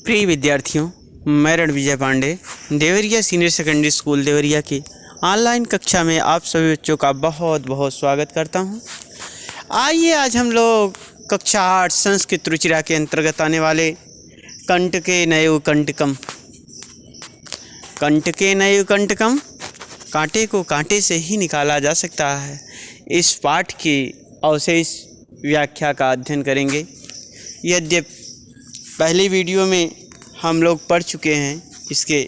प्रिय विद्यार्थियों, मैं Ranvijay Pandey Deoria senior secondary school Deoria की ऑनलाइन कक्षा में आप सभी बच्चों का बहुत बहुत स्वागत करता हूं। आइए आज हम लोग कक्षा 8 संस्कृत रुचिरा के अंतर्गत आने वाले कंटके नैव कंटकम कांटे को कांटे से ही निकाला जा सकता है, इस पाठ की अवशेष व्याख्या का अध्ययन करेंगे। यद्यपि पहली वीडियो में हम लोग पढ़ चुके हैं इसके,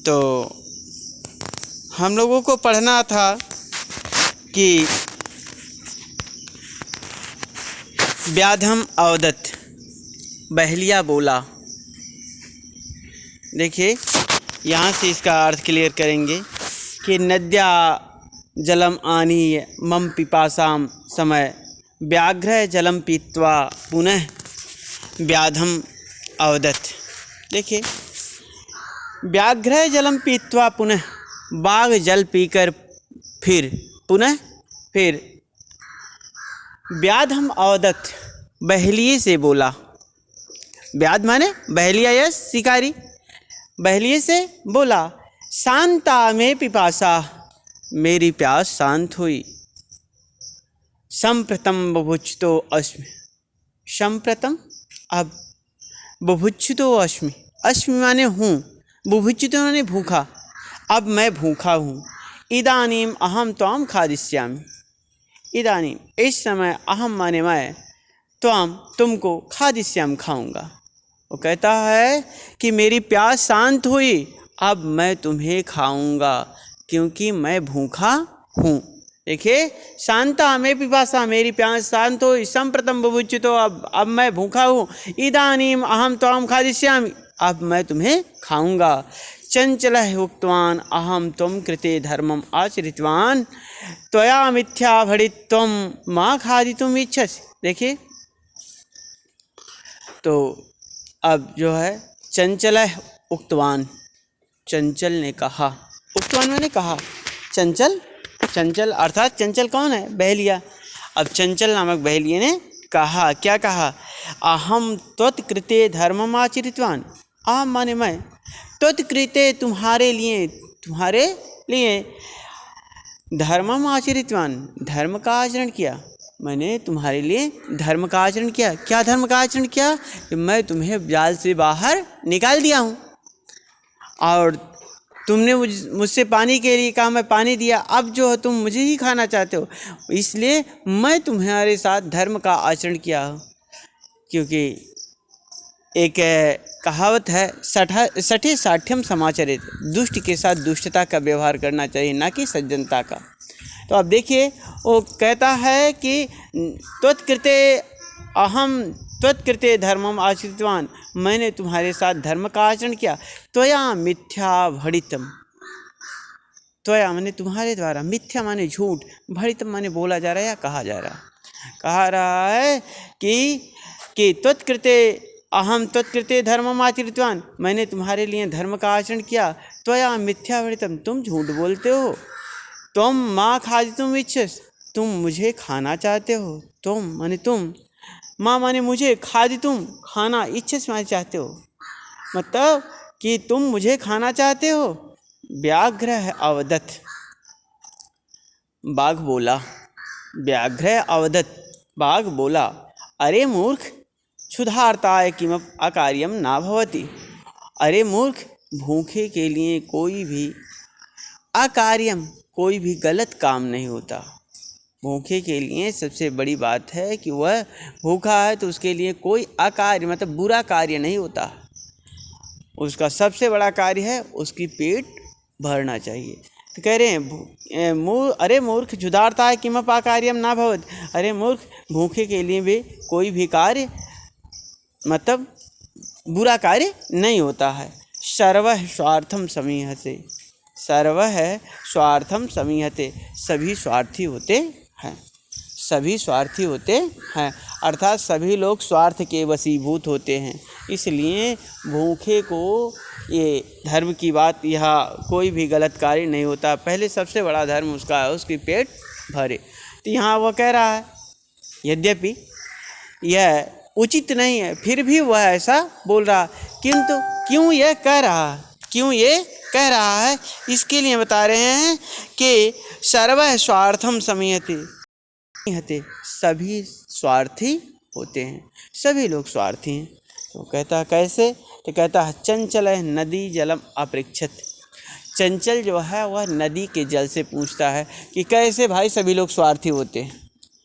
तो हम लोगों को पढ़ना था कि व्याधम अवदत्, बहलिया बोला। देखिए यहाँ से इसका अर्थ क्लियर करेंगे कि नद्या जलम आनीय मम पिपासाम समय व्याघ्र जलम पीत्वा पुनः व्याधम अवदत्। देखिए व्याघ्र जलम पीत्वा पुनः, बाघ जल पीकर फिर व्याधम अवदत्, बहलिए से बोला। व्याध माने बहलिया या शिकारी, बहलिए से बोला। शांता में पिपासा, मेरी प्यास शांत हुई। संप्रतम बुभुक्षितो अस्मि, संप्रतम अब बुभुक्षितो अस्मि, अस्मि माने हूँ, बुभुक्षितो माने भूखा, अब मैं भूखा हूँ। इदानीम अहम त्वाम खादिष्यामि, इदानीम इस समय, अहम माने मैं, त्वाम तुमको, खादिष्यामि खाऊंगा। वो कहता है कि मेरी प्यास शांत हुई, अब मैं तुम्हें खाऊंगा क्योंकि मैं भूखा हूँ। देखिए शांता में पिपासा, मेरी प्यास शांत हुई। संप्रतम बुभुक्षितो, अब मैं भूखा हूँ। इदानीम अहम त्वाम खादिष्यामि, अब मैं तुम्हें खाऊंगा। चंचलः उक्तवान अहम त्वं कृते धर्मम आचरितवान त्वया मिथ्या भणित्वं मा खादितुम इच्छसि। देखिए तो अब जो है चंचलः उक्तवान, चंचल ने कहा, उक्तवान मैंने कहा, चंचल अर्थात चंचल कौन है? बहलिया। अब चंचल नामक बहलिए ने कहा, क्या कहा? अहम त्वत्कृते धर्मम आचरितवान, अहम माने मैं, त्वत्कृते तुम्हारे लिए धर्मम आचरितवान, धर्म का आचरण किया। मैंने तुम्हारे लिए धर्म का आचरण किया। क्या धर्म का आचरण किया? कि मैं तुम्हें जाल से बाहर निकाल दिया हूँ और तुमने मुझसे पानी के लिए कहा, मैं पानी दिया। अब जो तुम मुझे ही खाना चाहते हो, इसलिए मैं तुम्हारे साथ धर्म का आचरण किया हूँ। क्योंकि एक कहावत है, सठे साठ्यम समाचरित, दुष्ट के साथ दुष्टता का व्यवहार करना चाहिए, ना कि सज्जनता का। तो अब देखिए वो कहता है कि अहम त्वत्कृते धर्मम आचरितवान, मैंने तुम्हारे साथ धर्म का आचरण किया। त्वया मिथ्या भणितम, त्वया माने तुम्हारे द्वारा, मिथ्या माने झूठ, भणितम माने बोला जा रहा है या कहा रहा है कि त्वत्कृते अहम त्वत्कृते धर्मम आचरितवान, मैंने तुम्हारे लिए धर्म का आचरण किया। त्वया मिथ्या भणितम, तुम झूठ बोलते हो। तुम माँ खादितुम इच्छसि, तुम मुझे खाना चाहते हो। तुम माने तुम, माँ माने मुझे, खादितुम खाना, इच्छसि माने चाहते हो, मतलब कि तुम मुझे खाना चाहते हो। व्याघ्र अवदत्, बाघ बोला। व्याघ्र अवदत्, बाघ बोला, अरे मूर्ख, क्षुधार्ताय किमपि अकार्यम न भवति। अरे मूर्ख, भूखे के लिए कोई भी अकार्यम, कोई भी गलत काम नहीं होता। भूखे के लिए सबसे बड़ी बात है कि वह भूखा है, तो उसके लिए कोई अकार्य मतलब बुरा कार्य नहीं होता। उसका सबसे बड़ा कार्य है उसकी पेट भरना चाहिए। तो कह रहे हैं अरे मूर्ख, क्षुधार्ताय किमपि अकार्यम न भवति। अरे मूर्ख, भूखे के लिए भी कोई भी कार्य मतलब बुरा कार्य नहीं होता है। सर्वः स्वार्थम समीहते, सर्वः स्वार्थम समीहते, सभी स्वार्थी होते हैं, सभी स्वार्थी होते हैं, अर्थात सभी लोग स्वार्थ के वशीभूत होते हैं। इसलिए भूखे को ये धर्म की बात, यहाँ कोई भी गलत कार्य नहीं होता। पहले सबसे बड़ा धर्म उसका है उसकी पेट भरे। तो यहाँ वह कह रहा है, यद्यपि यह उचित नहीं है, फिर भी वह ऐसा बोल रहा। किंतु क्यों ये कह रहा है, इसके लिए बता रहे हैं कि सर्वः स्वार्थम समीहते, सभी स्वार्थी होते हैं, सभी लोग स्वार्थी हैं। तो कहता कैसे, तो कहता है चंचल नदी जलम अपृच्छत। चंचल जो है वह नदी के जल से पूछता है कि कैसे भाई सभी लोग स्वार्थी होते हैं,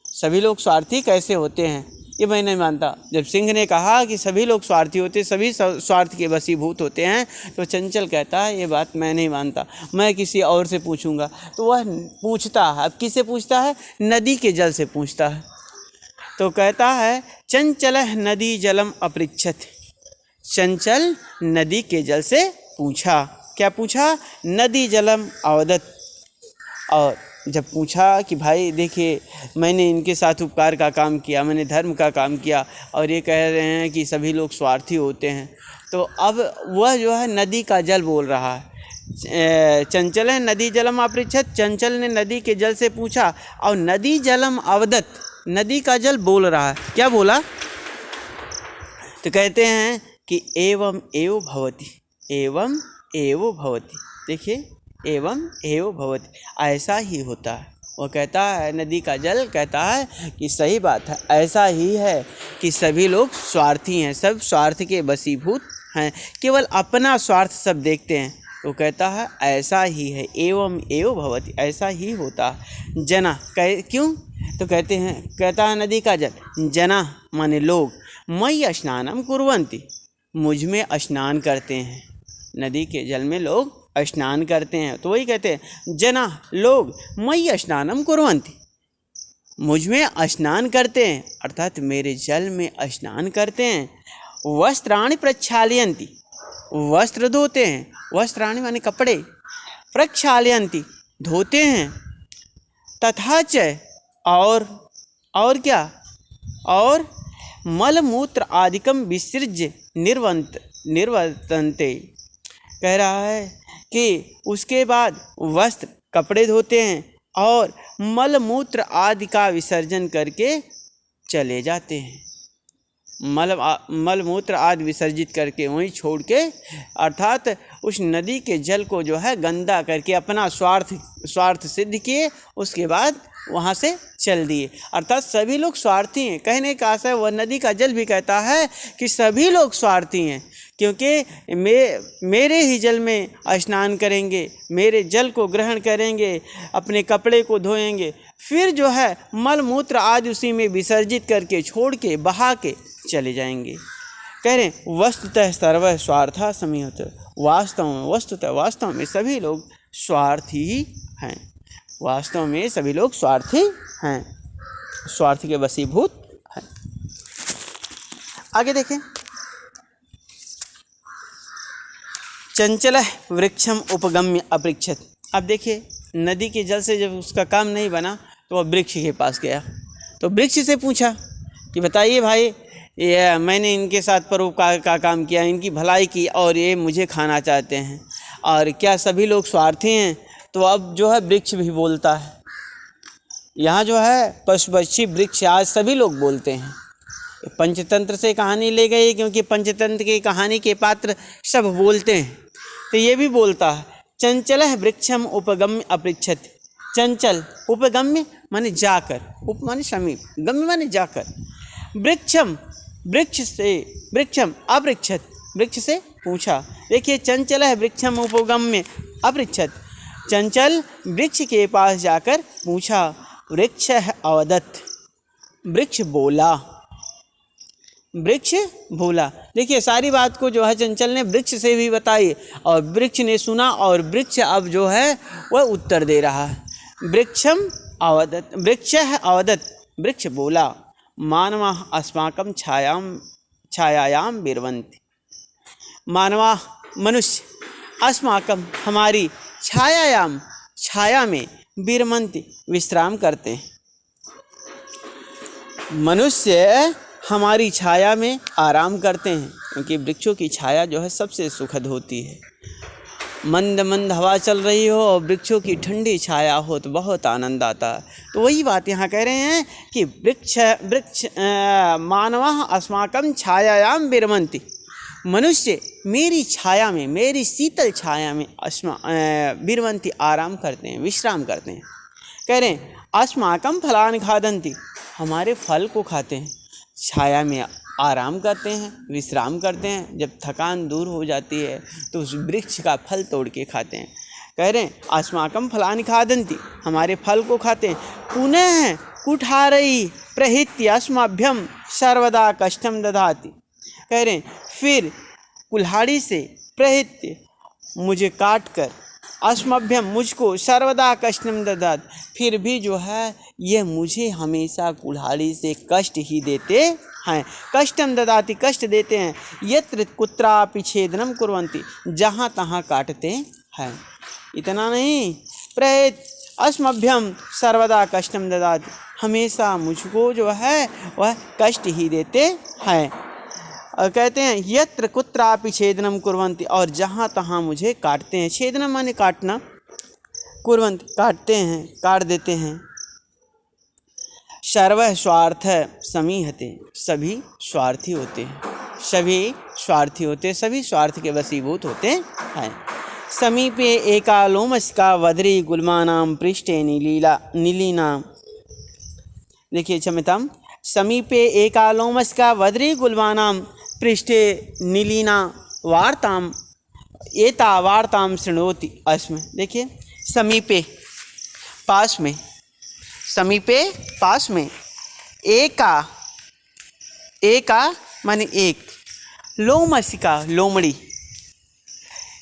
सभी लोग स्वार्थी कैसे होते हैं, ये मैं नहीं मानता। जब सिंह ने कहा कि सभी लोग स्वार्थी होते, सभी स्वार्थ के वशीभूत होते हैं, तो चंचल कहता है ये बात मैं नहीं मानता, मैं किसी और से पूछूंगा। तो वह पूछता है, अब किससे पूछता है, नदी के जल से पूछता है। तो कहता है चंचल नदी जलम अपृच्छत, चंचल नदी के जल से पूछा। क्या पूछा, नदी जलम अवदत। और जब पूछा कि भाई देखिए मैंने इनके साथ उपकार का काम किया, मैंने धर्म का काम किया, और ये कह रहे हैं कि सभी लोग स्वार्थी होते हैं, तो अब वह जो है नदी का जल बोल रहा है। चंचल नदी जलम अपृच्छत, चंचल ने नदी के जल से पूछा, और नदी जलम अवदत, नदी का जल बोल रहा है। क्या बोला, तो कहते हैं कि एवं एव भवति, एवं एव भवति। देखिए एवं एव भवति, ऐसा ही होता है। वो कहता है, नदी का जल कहता है कि सही बात है, ऐसा ही है कि सभी लोग स्वार्थी हैं, सब स्वार्थ के वशीभूत हैं, केवल अपना स्वार्थ सब देखते हैं। तो कहता है ऐसा ही है, एवं एव भवति, ऐसा ही होता है। जना क्यों, तो कहते हैं, कहता है नदी का जल, जना माने लोग, मयि स्नानम कुर्वन्ति, मुझ में स्नान करते हैं, नदी के जल में लोग स्नान करते हैं। तो वही कहते हैं जना लोग, मयि स्नानम कुर्वन्ति, मुझ में स्नान करते हैं, अर्थात मेरे जल में स्नान करते हैं। वस्त्राणि प्रक्षालयन्ति, वस्त्र धोते हैं, वस्त्राणि माने कपड़े, प्रक्षालयन्ति धोते हैं। तथा च और क्या, और मलमूत्र आदिकम विसृज्य निर्वर्तन्ते, कह रहा है कि उसके बाद वस्त्र कपड़े धोते हैं और मलमूत्र आदि का विसर्जन करके चले जाते हैं। मलमूत्र आदि विसर्जित करके वहीं छोड़ के, अर्थात उस नदी के जल को जो है गंदा करके अपना स्वार्थ सिद्ध किए, उसके बाद वहाँ से चल दिए। अर्थात सभी लोग स्वार्थी हैं, कहने का आशय वह नदी का जल भी कहता है कि सभी लोग स्वार्थी हैं, क्योंकि मेरे ही जल में स्नान करेंगे, मेरे जल को ग्रहण करेंगे, अपने कपड़े को धोएंगे, फिर जो है मल मूत्र आदि उसी में विसर्जित करके छोड़ के बहा के चले जाएंगे। कह रहे हैं वस्तुतः सर्व स्वार्था समीहत, वास्तव में सभी लोग स्वार्थी ही हैं, वास्तव में सभी लोग स्वार्थी हैं, स्वार्थ के वशीभूत हैं। आगे देखें, चंचल वृक्षम उपगम्य अपृच्छत। अब देखिए नदी के जल से जब उसका काम नहीं बना तो वह वृक्ष के पास गया, तो वृक्ष से पूछा कि बताइए भाई, ये मैंने इनके साथ परोपकार का काम किया, इनकी भलाई की, और ये मुझे खाना चाहते हैं, और क्या सभी लोग स्वार्थी हैं? तो अब जो है वृक्ष भी बोलता है। यहाँ जो है पशु पक्षी वृक्ष आज सभी लोग बोलते हैं। पंचतंत्र से कहानी ले गई, क्योंकि पंचतंत्र की कहानी के पात्र सब बोलते हैं, तो ये भी बोलता है। चंचल वृक्षम उपगम्य अपृच्छत, चंचल उपगम्य माने जाकर, उप माने समीप, गम्य माने जाकर, वृक्षम वृक्षम अपृच्छत, वृक्ष से पूछा। देखिए चंचल वृक्षम उपगम्य अपृच्छत, चंचल वृक्ष के पास जाकर पूछा। वृक्ष अवदत्, वृक्ष बोला। देखिए सारी बात को जो है चंचल ने वृक्ष से भी बताई, और वृक्ष ने सुना, और वृक्ष अब जो है वह उत्तर दे रहा है। वृक्ष अवदत्, वृक्ष बोला, मानवा अस्माकं छायायां विरवन्ति, मानवा मनुष्य, अस्माकं हमारी, छाया में विरमन्ति विश्राम करते हैं। मनुष्य हमारी छाया में आराम करते हैं, क्योंकि वृक्षों की छाया जो है सबसे सुखद होती है। मंद मंद हवा चल रही हो और वृक्षों की ठंडी छाया हो तो बहुत आनंद आता है। तो वही बात यहाँ कह रहे हैं कि वृक्ष मानवः अस्माकं छायायां विरमन्ति। मनुष्य मेरी छाया में, मेरी शीतल छाया में विरमन्ति, आराम करते हैं, विश्राम करते हैं। कह रहे हैं अस्माकं फलानि खादन्ति, हमारे फल को खाते हैं, छाया में आराम करते हैं, विश्राम करते हैं। जब थकान दूर हो जाती है तो उस वृक्ष का फल तोड़ के खाते हैं। कह रहे हैं अस्माकं फलानि खादन्ति, हमारे फल को खाते हैं। पुनः कुठारैः प्रहित्य अस्मभ्यं सर्वदा कष्टं ददाति। कह रहे हैं फिर कुल्हाड़ी से प्रहित्य, मुझे काट कर, अस्मभ्यम, मुझको, सर्वदा कष्टं ददाति, फिर भी जो है यह मुझे हमेशा कुल्हाड़ी से कष्ट ही देते हैं। कष्टं ददाति, कष्ट देते हैं। यत्र कुत्रापि छेदनं कुर्वन्ति, जहाँ तहाँ काटते हैं। इतना नहीं, प्रेत अस्मभ्यम सर्वदा कष्टं ददाति, हमेशा मुझको जो है वह कष्ट ही देते हैं। और कहते हैं यत्र कुत्रापि छेदनं कुर्वन्ति, और जहाँ तहाँ मुझे काटते हैं। छेदनं माने काटना, कुर्वन्ति काटते हैं, काट देते हैं। सर्वः स्वार्थ समीहते, सभी स्वार्थी होते हैं, सभी स्वार्थी होते, सभी स्वार्थ के वशीभूत होते हैं। समीपे एका लोमशिका वदरी गुल्मानां पृष्ठे नीलीनां, देखिए क्षम्यतां, समीपे एका लोमशिका वदरी गुल्मानां पृष्ठे नीलीना वार्ताम एता वार्ताम शृणोति अस्मि। देखिए समीपे, पास में, समीपे पास में, एका माने एक, लोमशिका लोमड़ी।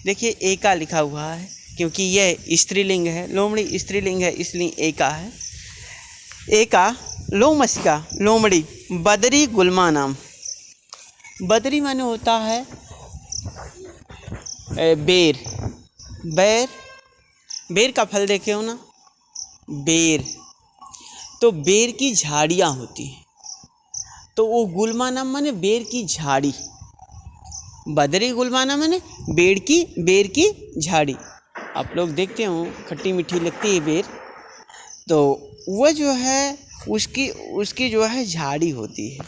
देखिए एका लिखा हुआ है क्योंकि यह स्त्रीलिंग है, लोमड़ी स्त्रीलिंग है, इसलिए एका है। एका लोमशिका लोमड़ी बदरी गुल्मानाम, बदरी माने होता है बेर, बेर का फल देखे हो ना, बेर, तो बेर की झाड़ियाँ होती हैं, तो वो गुल्मानाम माने बेर की झाड़ी, बदरी गुल्मानाम माने बेर की झाड़ी। आप लोग देखते हो खट्टी मीठी लगती है बेर, तो वह जो है उसकी जो है झाड़ी होती है।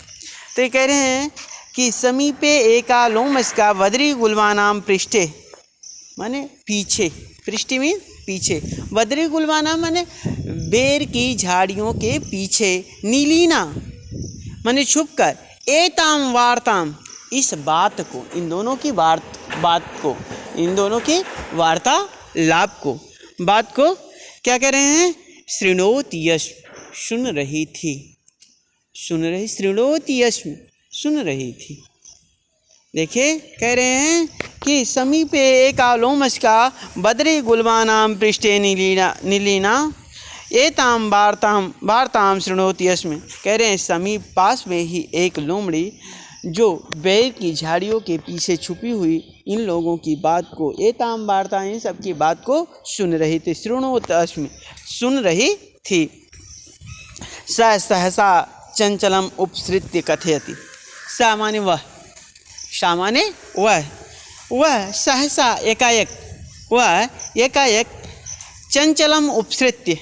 तो ये कह रहे हैं कि समीपे एका लोमशिका वदरी गुल्मानां पृष्ठे माने पीछे, पृष्ठे में पीछे, वदरी गुल्मानां माने बेर की झाड़ियों के पीछे, नीलीना माने छुपकर, एताम वार्ताम, इस बात को, इन दोनों की बात को, इन दोनों की वार्तालाप को, बात को क्या कह रहे हैं, शृणोति यस्म, सुन रही थी, सुन रही, शृणोति यस्म, सुन रही थी। देखिए कह रहे हैं कि समीपे एका लोमशिका बदरी गुल्मानां पृष्ठे नीलीना एताम वार्ताम शृणोति यस्मि। कह रहे हैं समीप, पास में ही एक लोमड़ी जो बेर की झाड़ियों के पीछे छुपी हुई इन लोगों की बात को, एताम वार्ता, इन सब की बात को सुन रही थी, शृणोति यस्मि, सुन रही थी। स सहसा चंचलम उपसृत्य कथयति, सा माने वह, सा माने वह सहसा एकाएक, वह एकाएक चंचलम उपसृत्य,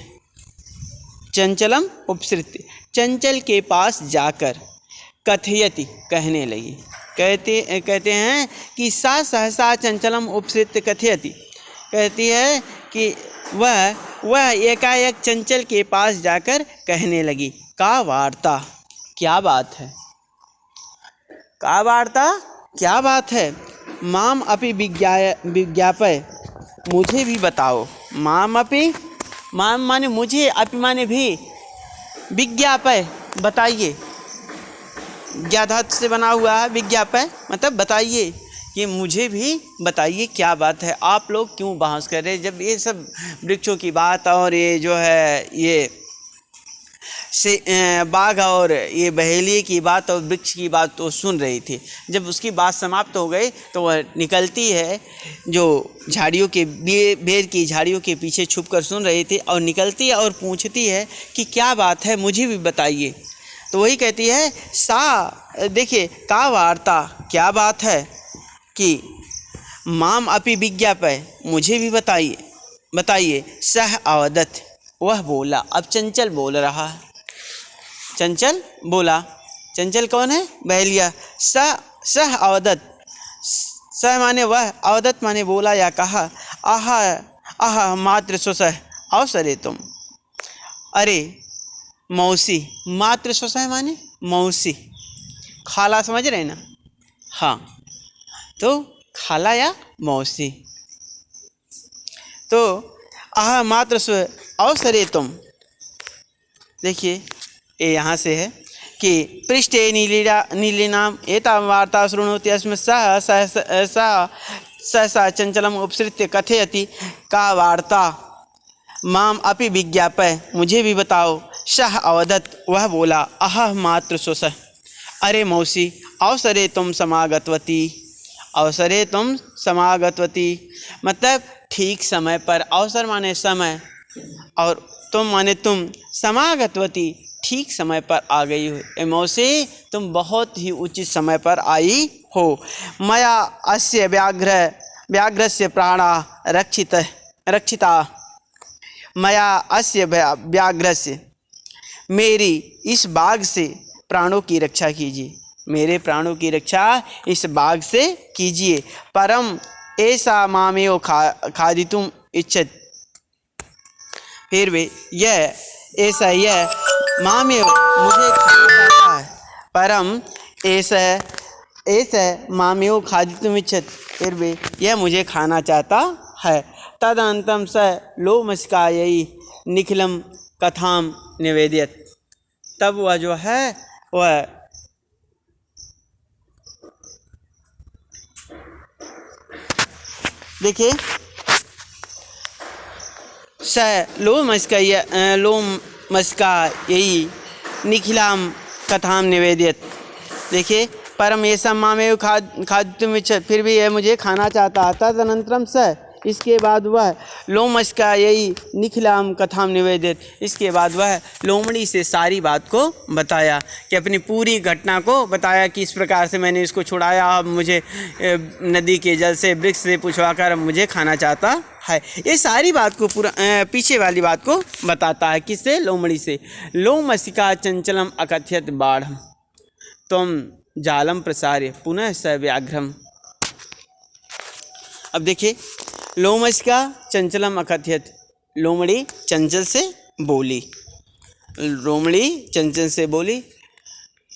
चंचलम उपसृत्य, चंचल के पास जाकर, कथयति कहने लगी। कहते हैं कि सा सहसा चंचलम उपसृत्य कथयति, कहती है कि वह एकाएक चंचल के पास जाकर कहने लगी। का वार्ता, क्या बात है, का वार्ता, क्या बात है। माम अपि विज्ञापय, मुझे भी बताओ। माम अपि, माम माने मुझे, अपि माने भी, विज्ञापय बताइए, ज्ञाधातु से बना हुआ है विज्ञापय, मतलब बताइए, कि मुझे भी बताइए क्या बात है। आप लोग क्यों बहस कर रहे हैं, जब ये सब वृक्षों की बात और ये जो है ये से बाघ और ये बहेलिए की बात और वृक्ष की बात तो सुन रही थी। जब उसकी बात समाप्त हो गई तो वह निकलती है, जो झाड़ियों के बेर की झाड़ियों के पीछे छुपकर सुन रही थी, और निकलती है और पूछती है कि क्या बात है, मुझे भी बताइए। तो वही कहती है सा, देखिए का वार्ता, क्या बात है, कि माम अपि विज्ञापय, मुझे भी बताइए। सह अवदत्, वह बोला। अब चंचल बोल रहा है। चंचल बोला। चंचल कौन है? बहेलिया। सह अवदत्, सह माने वह, अवदत् माने बोला या कहा। आहा आहा मात्र स्वसह अवसरे तुम। अरे मौसी, मात्र स्वसह माने मौसी, खाला समझ रहे ना? हाँ, तो खाला या मौसी। तो आह मात्र स्व अवसरे तुम, देखिए ये यहाँ से है कि पृष्ठे नीलिनाम एता वार्ता शृणोति अस्म सहसा चंचलम उपसृत्य कथयति का वार्ता माम अपि विज्ञापय, मुझे भी बताओ। सह अवदत्, वह बोला। अह मात्र स्वसः, अरे मौसी, अवसरे तुम समागतवती। अवसरे तुम समागतवती मतलब ठीक समय पर। अवसर माने समय और तुम माने तुम। समागतवती ठीक समय पर आ गई हो। ए मौसी, तुम बहुत ही उचित समय पर आई हो। मया अस्य व्याघ्रस्य प्राणा रक्षिता। मया अस्य व्याघ्रस्य, मेरी इस बाघ से प्राणों की रक्षा कीजिए। मेरे प्राणों की रक्षा इस बाघ से कीजिए। परम ऐसा मामेव खादितुम इच्छत, फिर भी यह ऐसा यह मामेव मुझे खाना चाहता है। परम ऐसा मामेव खादितुम इच्छत, फिर भी यह मुझे खाना चाहता है। तदनंतम स लोमस्कायै निखिलम कथाम निवेदयत, तब वह जो है वह देखिए स लोमस्कायै निखिलाम कथाम निवेदयत। देखिए परम ऐसा मामेव खादितुम इच्छत, फिर भी यह मुझे खाना चाहता। तदनंतरम स, इसके बाद वह लोमस्कायै निखिलाम कथाम निवेदित, इसके बाद वह लोमड़ी से सारी बात को बताया कि अपनी पूरी घटना को बताया कि इस प्रकार से मैंने इसको छुड़ाया, अब मुझे नदी के जल से वृक्ष से पुछवाकर मुझे खाना चाहता है। ये सारी बात को पूरा पीछे वाली बात को बताता है। किससे? लोमड़ी से। लोमसिका चंचलम अकथयत बाढ़ तुम जालम प्रसार्य पुनः स व्याघ्रम। अब देखिए लोमसिका चंचलम अकथयत, लोमड़ी चंचल से बोली। लोमड़ी चंचल से बोली